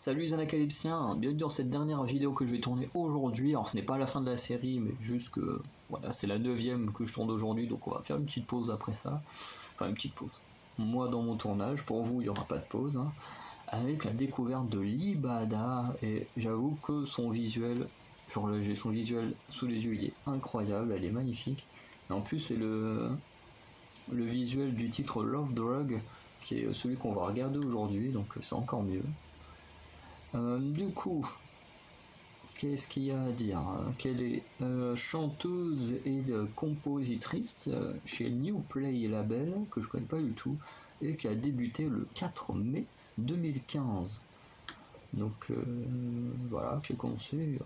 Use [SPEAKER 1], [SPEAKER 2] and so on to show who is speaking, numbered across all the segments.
[SPEAKER 1] Salut les Anacalypsiens, bienvenue dans cette dernière vidéo que je vais tourner aujourd'hui. Alors ce n'est pas la fin de la série, mais juste que voilà, c'est la 9ème que je tourne aujourd'hui, donc on va faire une petite pause après ça. Enfin une petite pause. Moi dans mon tournage, pour vous il n'y aura pas de pause, hein, avec la découverte de Libada, et j'avoue que son visuel, genre j'ai son visuel sous les yeux, il est incroyable, elle est magnifique. Et en plus c'est le visuel du titre Love Drug, qui est celui qu'on va regarder aujourd'hui, donc c'est encore mieux. Du coup, qu'est-ce qu'il y a à dire? Qu'elle est chanteuse et compositrice chez New Play Label, que je connais pas du tout, et qui a débuté le 4 mai 2015. Donc voilà, j'ai commencé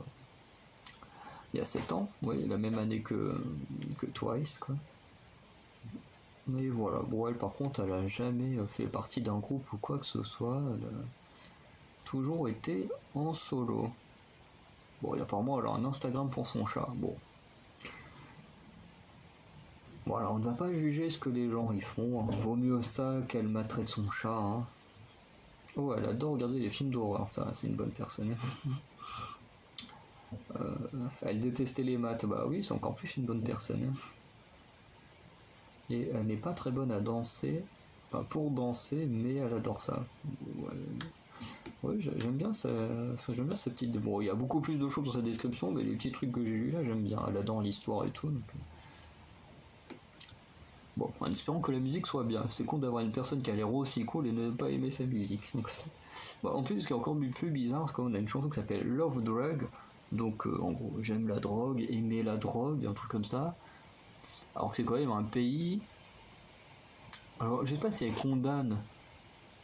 [SPEAKER 1] il y a 7 ans, oui, la même année que Twice, quoi. Mais voilà, bon, elle par contre, elle a jamais fait partie d'un groupe ou quoi que ce soit, elle a toujours été en solo. Bon, et apparemment, elle a un Instagram pour son chat. Bon. Voilà, on ne va pas juger ce que les gens y font. Hein. Vaut mieux ça qu'elle maltraite son chat. Hein. Oh, elle adore regarder les films d'horreur. Ça, c'est une bonne personne. Elle détestait les maths. Bah oui, c'est encore plus une bonne personne. Et elle n'est pas très bonne à danser. Enfin, pour danser, mais elle adore ça. Ouais, j'aime bien ça. Enfin, j'aime bien cette petite. Bon, il y a beaucoup plus de choses dans sa description, mais les petits trucs que j'ai lus là, j'aime bien. Elle adore l'histoire et tout. Donc... Bon, en espérant que la musique soit bien. C'est con d'avoir une personne qui a l'air aussi cool et ne pas aimer sa musique. Donc... Bon, en plus, ce qui est encore plus bizarre, c'est qu'on a une chanson qui s'appelle Love Drug. Donc, en gros, j'aime la drogue, aimer la drogue, un truc comme ça. Alors que c'est quand même un pays. Alors, je sais pas si elle condamne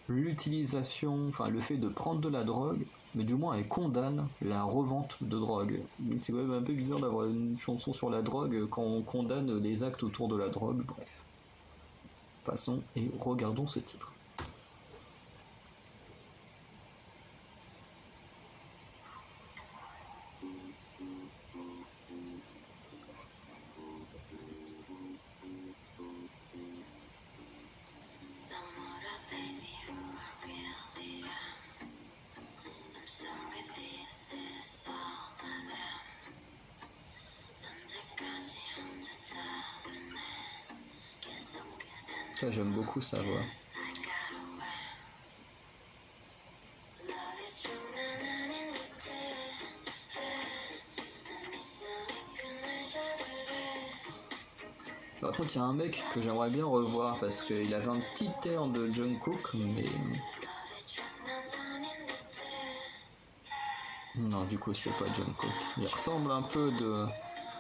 [SPEAKER 1] l'utilisation, enfin le fait de prendre de la drogue, mais du moins elle condamne la revente de drogue. Donc c'est quand même un peu bizarre d'avoir une chanson sur la drogue quand on condamne les actes autour de la drogue. Bref. Passons et regardons ce titre. Ça, j'aime beaucoup sa voix. Par contre, il y a un mec que j'aimerais bien revoir parce qu'il avait un petit air de Jungkook, mais... Non, du coup, c'est pas Jungkook. Il ressemble un peu de...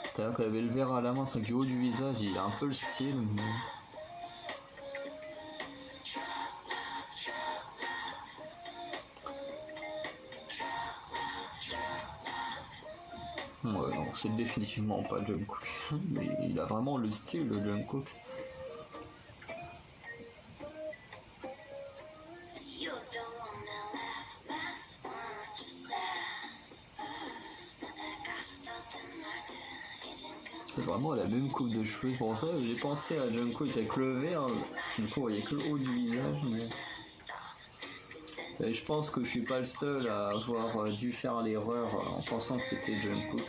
[SPEAKER 1] C'est-à-dire qu'il avait le verre à la main, c'est que du haut du visage, il a un peu le style, mais... Ouais, non, c'est définitivement pas Jungkook. Mais il a vraiment le style de Jungkook. C'est vraiment la même coupe de cheveux. C'est pour ça que j'ai pensé à Jungkook avec le vert. Du coup, on voyait que le haut du visage, mais... Et je pense que je suis pas le seul à avoir dû faire l'erreur en pensant que c'était Jungkook.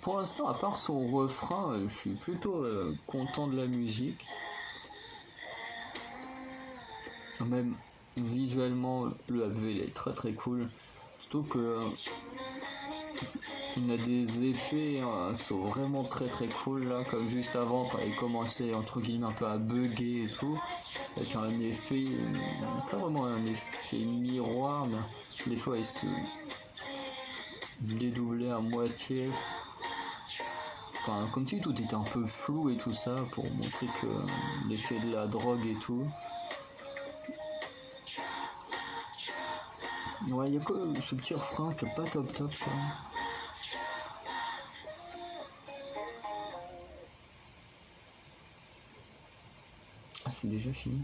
[SPEAKER 1] Pour l'instant, à part son refrain, je suis plutôt content de la musique. Même visuellement, le AV est très très cool. Surtout que il a des effets qui sont vraiment très très cool là, comme juste avant quand il commençait entre guillemets un peu à bugger et tout, avec un effet, pas vraiment un effet miroir, mais des fois il se dédoublait à moitié. Enfin, comme si tout était un peu flou et tout ça, pour montrer que l'effet de la drogue et tout. Ouais, il y a que ce petit refrain qui est pas top top, quoi. Ah, c'est déjà fini.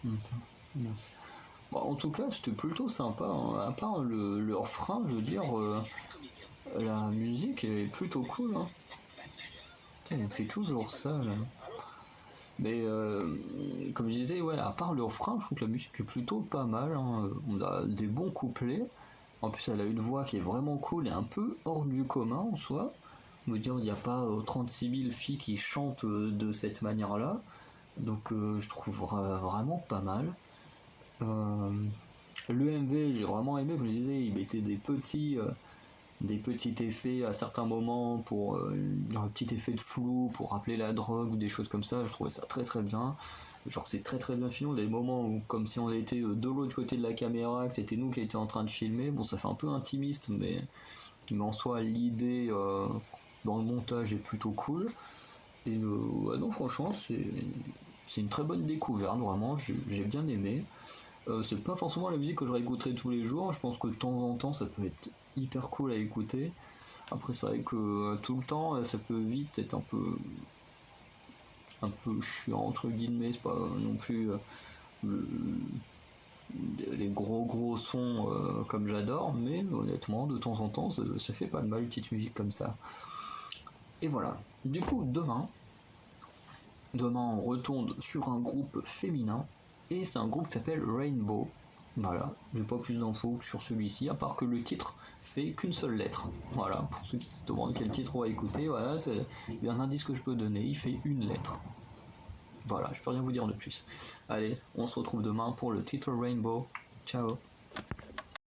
[SPEAKER 1] Attends, mince. Bon, en tout cas, c'était plutôt sympa, hein. À part le refrain, je veux dire, la musique est plutôt cool. Hein. Putain, il me fait toujours ça, là. Mais comme je disais, ouais, à part le refrain, je trouve que la musique est plutôt pas mal. Hein. On a des bons couplets. En plus, elle a une voix qui est vraiment cool et un peu hors du commun en soi. On veut dire, il n'y a pas 36 000 filles qui chantent de cette manière-là. Donc, je trouve vraiment pas mal. Euh, L'EMV, j'ai vraiment aimé, comme je disais, il mettait des petits effets à certains moments pour un petit effet de flou pour rappeler la drogue ou des choses comme ça. Je trouvais ça très très bien. Genre c'est très très bien filmé. Des moments où comme si on était de l'autre côté de la caméra, que c'était nous qui étions en train de filmer. Bon, ça fait un peu intimiste, mais en soi l'idée dans le montage est plutôt cool. Et ouais, non, franchement, c'est une très bonne découverte. Vraiment, j'ai bien aimé. C'est pas forcément la musique que je réécouterai tous les jours. Je pense que de temps en temps, ça peut être hyper cool à écouter. Après, c'est vrai que tout le temps, ça peut vite être un peu chiant entre guillemets. C'est pas non plus le- les gros sons comme j'adore, mais honnêtement, de temps en temps, ça fait pas de mal une petite musique comme ça. Et voilà. Du coup, demain, on retourne sur un groupe féminin et c'est un groupe qui s'appelle Rainbow. Voilà, j'ai pas plus d'infos sur celui-ci, à part que le titre fait qu'une seule lettre. Voilà, pour ceux qui se demandent quel titre on va écouter, voilà, il y a un indice que je peux donner, il fait une lettre. Voilà, je peux rien vous dire de plus. Allez, on se retrouve demain pour le titre Rainbow. Ciao.